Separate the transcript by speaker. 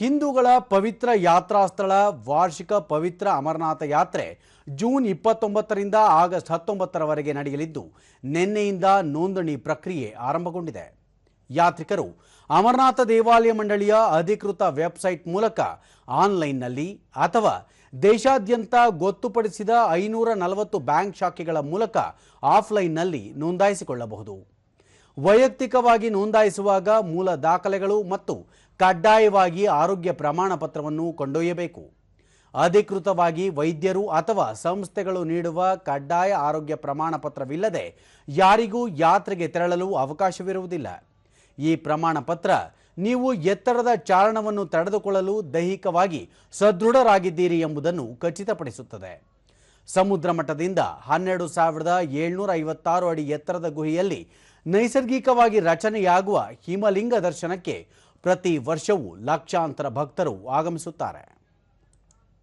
Speaker 1: ಹಿಂದೂಗಳ ಪವಿತ್ರ ಯಾತ್ರಾ ಸ್ಥಳ ವಾರ್ಷಿಕ ಪವಿತ್ರ ಅಮರನಾಥ ಯಾತ್ರೆ ಜೂನ್ 29ರಿಂದ ಆಗಸ್ಟ್ 19ರವರೆಗೆ ನಡೆಯಲಿದ್ದು ನಿನ್ನೆಯಿಂದ ನೋಂದಣಿ ಪ್ರಕ್ರಿಯೆ ಆರಂಭಗೊಂಡಿದೆ. ಯಾತ್ರಿಕರು ಅಮರನಾಥ ದೇವಾಲಯ ಮಂಡಳಿಯ ಅಧಿಕೃತ ವೆಬ್ಸೈಟ್ ಮೂಲಕ ಆನ್ಲೈನ್ನಲ್ಲಿ ಅಥವಾ ದೇಶಾದ್ಯಂತ ಗೊತ್ತುಪಡಿಸಿದ 540 ಬ್ಯಾಂಕ್ ಶಾಖೆಗಳ ಮೂಲಕ ಆಫ್ಲೈನ್ನಲ್ಲಿ ನೋಂದಾಯಿಸಿಕೊಳ್ಳಬಹುದು. ವೈಯಕ್ತಿಕವಾಗಿ ನೋಂದಾಯಿಸುವಾಗ ಮೂಲ ದಾಖಲೆಗಳು ಮತ್ತು ಕಡ್ಡಾಯವಾಗಿ ಆರೋಗ್ಯ ಪ್ರಮಾಣ ಪತ್ರವನ್ನು ಕೊಂಡೊಯ್ಯಬೇಕು. ಅಧಿಕೃತವಾಗಿ ವೈದ್ಯರು ಅಥವಾ ಸಂಸ್ಥೆಗಳು ನೀಡುವ ಕಡ್ಡಾಯ ಆರೋಗ್ಯ ಪ್ರಮಾಣ ಪತ್ರವಿಲ್ಲದೆ ಯಾರಿಗೂ ಯಾತ್ರೆಗೆ ತೆರಳಲು ಅವಕಾಶವಿರುವುದಿಲ್ಲ. ಈ ಪ್ರಮಾಣ ಪತ್ರ ನೀವು ಎತ್ತರದ ಚಾರಣವನ್ನು ತಡೆದುಕೊಳ್ಳಲು ದೈಹಿಕವಾಗಿ ಸದೃಢರಾಗಿದ್ದೀರಿ ಎಂಬುದನ್ನು ಖಚಿತಪಡಿಸುತ್ತದೆ. ಸಮುದ್ರ ಮಟ್ಟದಿಂದ 12,756 ಅಡಿ ಎತ್ತರದ ಗುಹೆಯಲ್ಲಿ ನೈಸರ್ಗಿಕವಾಗಿ ರಚನೆಯಾಗುವ ಹಿಮಲಿಂಗ ದರ್ಶನಕ್ಕೆ ಪ್ರತಿ ವರ್ಷವೂ ಲಕ್ಷಾಂತರ ಭಕ್ತರು ಆಗಮಿಸುತ್ತಾರೆ.